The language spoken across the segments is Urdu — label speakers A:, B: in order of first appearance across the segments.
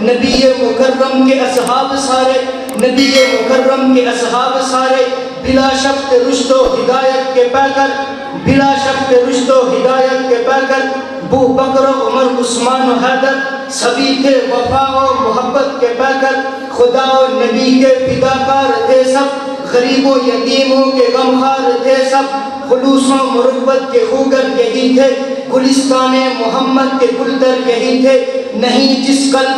A: نبی مکرم کے اصحاب سارے، نبی مکرم کے اصحاب سارے بلا شک رشد و ہدایت کے پیکر، بلا شک رشد و ہدایت کے پیکر، ابو بکر و عمر عثمان و حیدر سبھی تھے وفا و محبت کے پیکر، خدا و نبی کے فداکار تھے سب، غریب و یتیموں کے غمخوار تھے سب، خلوص و مربت کے خوگر یہی تھے، گلستان محمد کے گلدر یہی تھے، نہیں جس قلب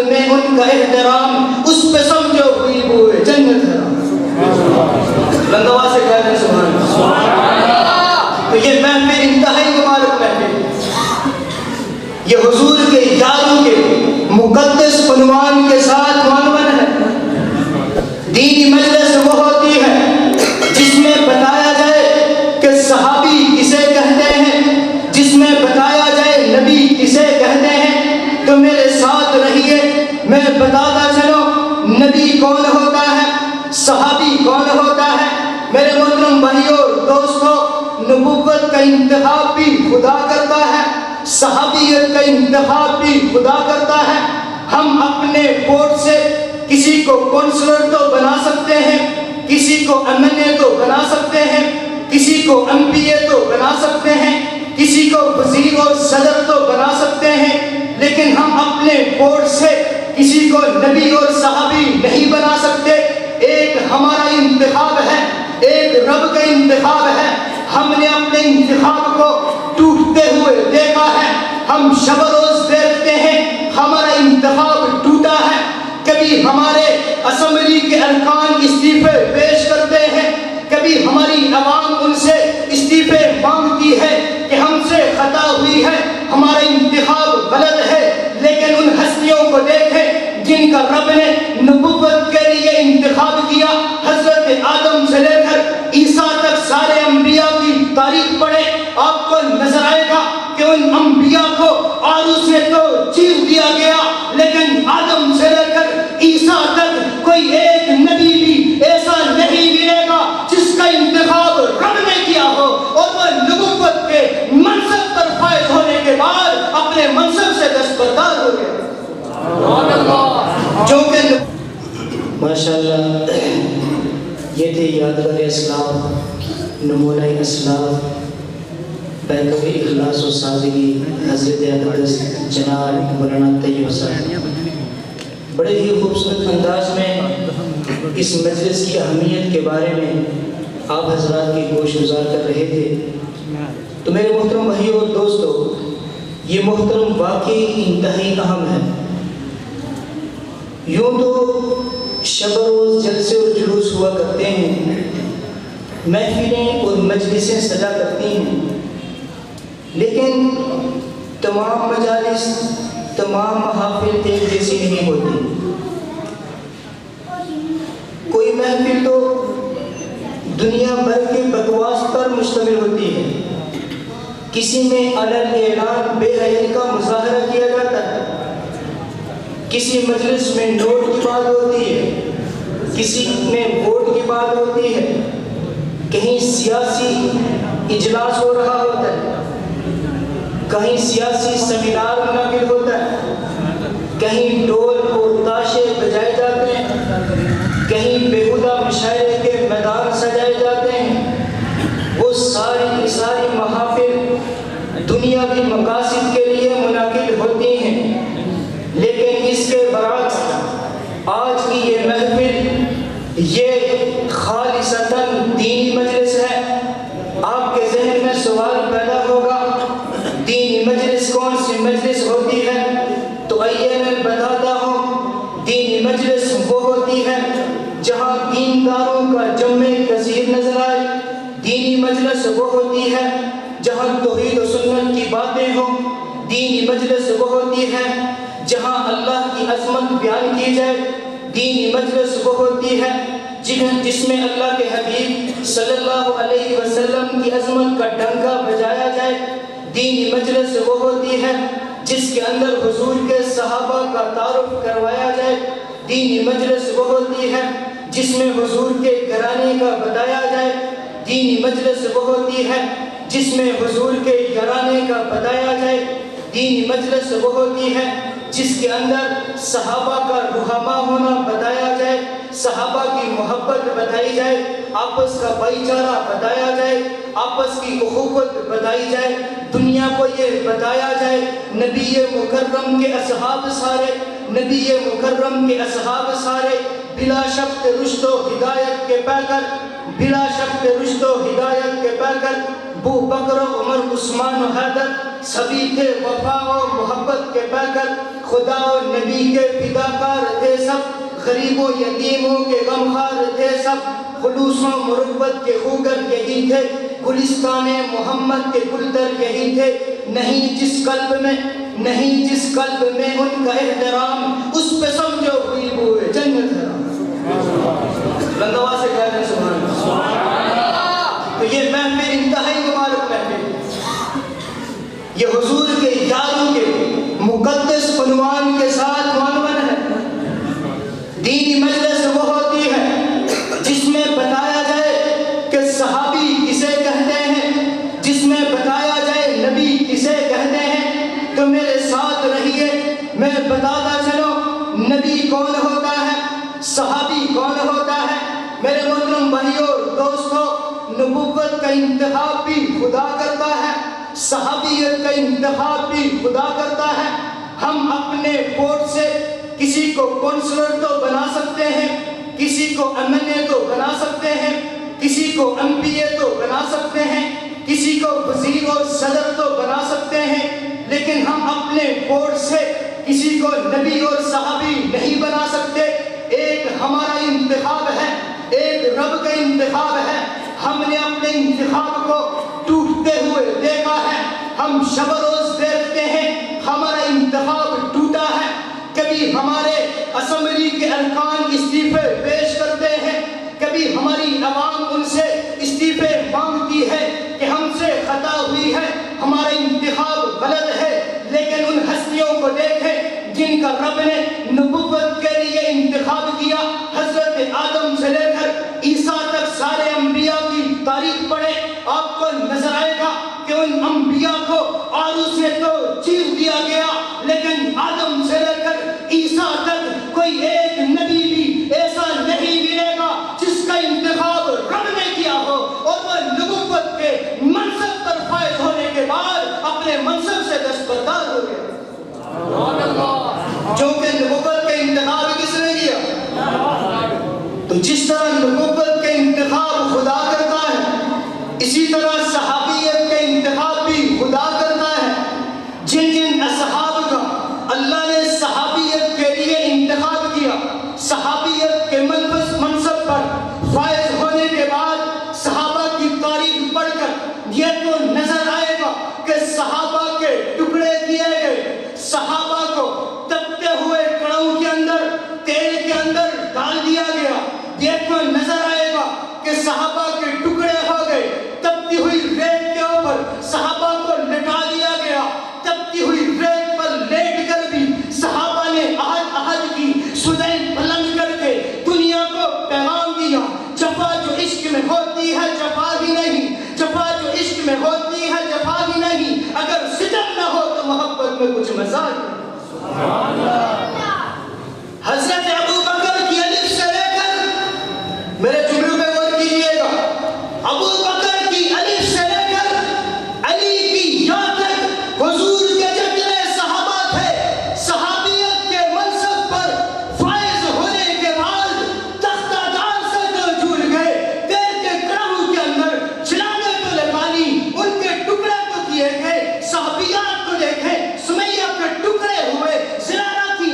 A: میں ان کا احترام، اس پہ سمجھو ہوئی بوئے جنت حرام۔ لندوا سے کہہ رہے ہیں سبحان اللہ۔ تو یہ محفل انتہائی مبارک محفل، یہ حضور کے یاروں کے مقدس عنوان کے ساتھ عنوان ہے۔ دینی مجلس وہ ہوتی ہے جس میں بتایا جائے کہ صحابی کسے کہتے ہیں، جس میں بتایا جائے نبی کسے کہتے ہیں۔ تو میرے ساتھ رہیے، میں بتاتا چلو نبی کون ہوتا ہے، صحابی کون ہوتا ہے۔ میرے محترم بھائیوں اور دوستوں، نبوت کا انتخاب بھی خدا کرتا ہے، صحابیت کا انتخاب بھی خدا کرتا ہے۔ ہم اپنے ووٹ سے کسی کو کونسلر تو بنا سکتے ہیں، کسی کو MLA تو بنا سکتے ہیں، کسی کو MPA تو بنا سکتے ہیں، کسی کو وزیر اور صدر تو بنا سکتے ہیں، لیکن ہم اپنے ووٹ سے کسی کو نبی اور صحابی نہیں بنا سکتے۔ ایک ہمارا انتخاب ہے، ایک رب کا انتخاب ہے۔ ہم نے اپنے انتخاب کو ٹوٹتے ہوئے دیکھا ہے، ہم شب روز دیکھتے ہیں ہمارا انتخاب ٹوٹا ہے۔ کبھی ہمارے اسمبلی کے ارکان استعفے پیش کرتے ہیں، کبھی ہماری عوام ان سے استعفے مانگتی ہے کہ ہم سے خطا ہوئی ہے، ہمارا انتخاب غلط ہے۔ لیکن ان ہستیوں کو دیکھیں جن کا رب نے نبوت کے لیے انتخاب کیا، حضرت آدم سے لے کر عیسیٰ تک سارے انبیاء کی تاریخ پڑھیں، آپ کو نظر آئے گا کہ ان انبیاء کو عروس سے تو چیر دیا گیا، لیکن آدم سے لے کر عیسیٰ تک کوئی ایک نبی بھی ایسا نہیں ملے گا جس کا انتخاب رب نے کیا ہو اور وہ نبوت کے منصب پر فائز ہونے کے بعد اپنے منصب سے دستبردار ہو گئے۔ جو کہ ماشاءاللہ یہ تھے یادگار اسلام، نمونہ اسلام، پیکر اخلاص و سادگی حضرت اقدس جناب مولانا طیب صاحب۔ بڑے ہی خوبصورت انداز میں اس مجلس کی اہمیت کے بارے میں آپ حضرات کی گوش گزار کر رہے تھے۔ تو میرے محترم بھائیوں اور دوستوں، یہ محترم واقعی انتہائی اہم ہے۔ یوں تو شب روز جلسے اور جلوس ہوا کرتے ہیں، محفلیں اور مجلسیں سجا کرتی ہیں، لیکن تمام مجالس، تمام محافل ایک جیسی نہیں ہوتی۔ کوئی محفل تو دنیا بھر کے بکواس پر مشتمل ہوتی ہے، کسی میں علن اعلان بے حیائی کا مظاہرہ کیا جاتا ہے، کسی مجلس میں نوٹ کی بات ہوتی ہے، کسی میں ووٹ کی بات ہوتی ہے، کہیں سیاسی اجلاس ہو رہا ہوتا ہے، کہیں سیاسی سیمینار منعقد ہوتا ہے، کہیں ڈول اور تاشے بجائے جاتے ہیں، کہیں بیہودہ مشاعرے کے میدان سجائے جاتے ہیں۔ وہ ساری محافل دنیاوی مقاصد کے لیے منعقد ہوتی ہیں، لیکن اس کے برعکس آج کی یہ محفل یہ خالصتاً دینی مجلس ہے۔ آپ کے ذہن میں سوال پیدا ہوگا، دینی مجلس کون سی مجلس ہوتی ہے؟ تو آئیے میں بتاتا ہوں، دینی مجلس وہ ہوتی ہے جہاں دینداروں کا جمع کثیر نظر آئے۔ دینی مجلس وہ ہوتی ہے جہاں توحید و سنت کی باتیں ہوں۔ دینی مجلس وہ ہوتی ہے جہاں اللہ کی عظمت بیان کی جائے۔ دینی مجلس وہ ہوتی ہے جس میں اللہ کے حبیب صلی اللہ علیہ وسلم کی عظمت کا ڈنکا بجایا جائے۔ دینی مجلس وہ ہوتی ہے جس کے اندر حضور کے صحابہ کا تعارف کروایا جائے۔ دینی مجلس وہ ہوتی ہے جس میں حضور کے گھرانے کا بتایا جائے۔ دینی مجلس وہ ہوتی ہے جس میں حضور کے گھرانے کا بتایا جائے۔ دینی مجلس وہ ہوتی ہے جس کے اندر صحابہ کا رحماء ہونا بتایا جائے، صحابہ کی محبت بتائی جائے، آپس کا بھائی چارہ بتایا جائے، آپس کی اخوت بتائی جائے، دنیا کو یہ بتایا جائے نبی مکرم کے اصحاب سارے، نبی مکرم کے اصحاب سارے بلا شک رشد و ہدایت کے پیکر، بلا شک رشد و ہدایت کے پیکر، ابو بکر و عمر عثمان و حیدر سبھی تھے وفا و محبت کے پیکر، خدا و نبی کے فداکار تھے سب، غریب و یتیموں کے غمخوار تھے سب، خلوص و مربت کے خوگر یہی تھے، گلستان محمد کے گلدر یہی تھے، نہیں جس قلب میں ان کا احترام، اس پہ سمجھو ہوئی بوئے جنت حرام۔ بندوا سے کہہ رہے ہیں سبحان اللہ۔ تو یہ محفل انتہائی مبارک محفل، یہ حضور کے یاروں کے مقدس عنوان کے ساتھ عنوان ہے۔ دینی مجلس وہ ہوتی ہے جس میں بتایا جائے کہ صحابی کسے کہتے ہیں، جس میں بتایا جائے نبی کسے کہتے ہیں۔ تو میرے ساتھ رہیے، میں بتاتا چلو نبی کون ہوتا ہے، صحابی کون ہوتا ہے۔ میرے محترم بھائیوں اور دوستوں، نبوت کا انتخاب بھی خدا کرتا ہے، صحابیت کا انتخاب بھی خدا کرتا ہے۔ ہم اپنے ووٹ سے کسی کو کونسلر تو بنا سکتے ہیں، کسی کو MLA تو بنا سکتے ہیں، کسی کو MPA تو بنا سکتے ہیں، کسی کو وزیر اور صدر تو بنا سکتے ہیں، لیکن ہم اپنے ووٹ سے کسی کو نبی اور صحابی نہیں بنا سکتے۔ ایک ہمارا انتخاب ہے، ایک رب کا انتخاب ہے۔ ہم نے اپنے انتخاب کو ٹوٹتے ہوئے دیکھا ہے، ہم شب روز دیکھتے ہیں ہمارا انتخاب ٹوٹا ہے۔ کبھی ہمارے اسمبلی کے ارکان استعفے پیش کرتے ہیں، کبھی ہماری عوام ان سے استعفے مانگتی ہے کہ ہم سے خطا ہوئی ہے، ہمارا انتخاب غلط ہے۔ لیکن ان ہستیوں کو دیکھیں جن کا رب نے نبوت کے لیے انتخاب کیا، حضرت آدم سے لے کر عیسیٰ تک سارے انبیاء کی تاریخ پڑھیں، آپ کو نظر آئے گا کہ ان انبیاء کو عروس سے تو چیر دیا گیا، لیکن آدم سے لے کر عیسیٰ تک کوئی ایک نبی بھی ایسا نہیں ملے گا جس کا انتخاب رب نے کیا ہو اور وہ نبوت کے منصب پر فائز ہونے کے بعد اپنے منصب سے دستبردار ہو گیا۔ جو کہ نبوت کا انتخاب کس نے کیا؟ تو جس طرح نبوت کا انتخاب خدا کرتا ہے، اسی طرح صحابیت کا انتخاب بھی خدا کرتا ہے۔ جن جن اصحاب کا اللہ نے صحابیت کے لیے انتخاب کیا، صحابیت کے منصب پر فائز ہونے کے بعد صحابہ کی تاریخ پڑھ کر یہ تو نظر آئے گا کہ صحابہ کے ٹکڑے کیے گئے، صحابہ کو تپتے ہوئے کڑاہوں کے اندر، تیل کے اندر ڈال دیا گیا۔ یہ تو نظر آئے گا کہ صحابہ کے ٹکڑے ہو گئے، تپتی ہوئی ریت کے اوپر صحابہ کو لٹا دیا گیا، تپتی ہوئی ریت پر لیٹ کر بھی صحابہ نے عہد کی سدین بلند کر کے دنیا کو پیغام دیا، جفا جو عشق میں ہوتی ہے جفا ہی نہیں، جفا جو عشق میں ہوتی ہے جفا ہی نہیں، اگر ستم نہ ہو تو محبت میں کچھ مزاج نہیں۔ حضرت ابو بکر کی الف سے لے کر، میرے جملوں پہ غور کیجئے گا، ابو بکر کی الف سے لے کر علی کی یا تک حضور کے جتنے صحابہ تھے، صحابیت کے منصب پر فائز ہونے کے بعد تختہ دار سے تو جھول گئے، تیل کے کڑاہوں کے اندر چلانے تو لگا لی، ان کے ٹکڑے تو کیے گئے۔ صحابیات کو دیکھیں، سمیہ کے ٹکڑے ہوئے، زرارہ کی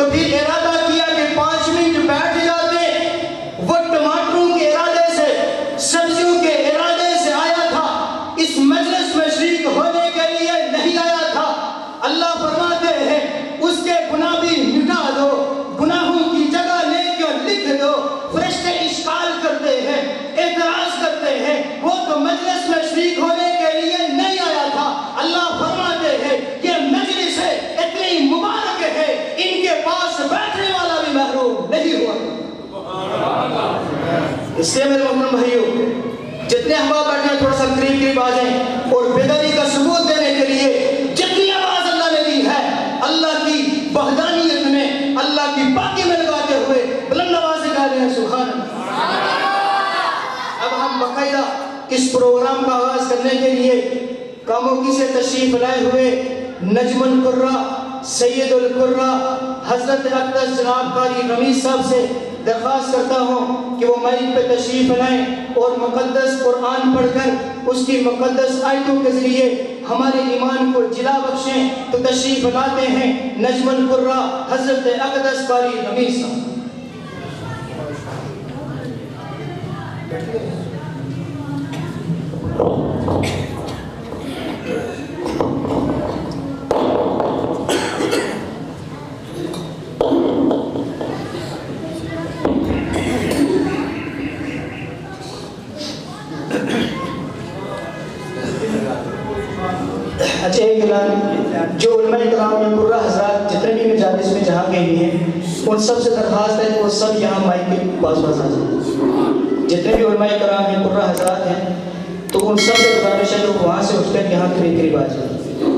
A: تو پھر ارادہ کیا کہ 5 منٹ بیٹھ جاتے. وہ ٹماٹروں کے ارادے سے، سبزیوں کے ارادے سے آیا تھا، اس مجلس میں شریک ہونے کے لیے نہیں آیا تھا. اللہ فرماتے ہیں اس کے گناہ بھی مٹا دو، گناہوں کی جگہ لے کر لکھ دو. فرشتے اشکال کرتے ہیں، اعتراض کرتے ہیں، وہ تو مجلس میں شریک ہونے کے لیے نہیں آیا تھا. اللہ فرماتے ہیں یہ مجلس ہے اتنی مبارک ہے، ان کے پاس بیٹھنے والا بھی محروم نہیں ہوا. اس سے میرے محترم بھائیوں، جتنے احباب بیٹھے ہیں تھوڑا سا قریب آ جائیں اور بیداری کا ثبوت دینے کے لیے جتنی آواز اللہ نے دی ہے اللہ کی وحدانیت میں، اللہ کی پاکی میں لگاتے ہوئے بلند آواز سے کہہ رہے ہیں سبحان اللہ. اب ہم باقاعدہ اس پروگرام کا آغاز کرنے کے لیے کاموکی سے تشریف لائے ہوئے نجم القرہ سید القرہ حضرت اقدس جناب قاری رمیز صاحب سے درخواست کرتا ہوں کہ وہ مائک پہ تشریف لائیں اور مقدس قرآن پڑھ کر اس کی مقدس آیتوں کے ذریعے ہمارے ایمان کو جلا بخشیں. تو تشریف لاتے ہیں نجم القرہ حضرت اقدس قاری رمیز صاحب. اچھا ایک اعلان، جو علماء کرام یا قرہ حضرات جتنے بھی مجالس میں جہاں کے بھی ہیں ان سب سے درخواست ہے کہ وہ سب یہاں مائک کے پاس آ جائیں. جتنے بھی علماء کرام ہیں قرہ حضرات ہیں تو ان سب سے گزارش ہے کہ وہاں سے اٹھ کر یہاں قریب آ جائیں.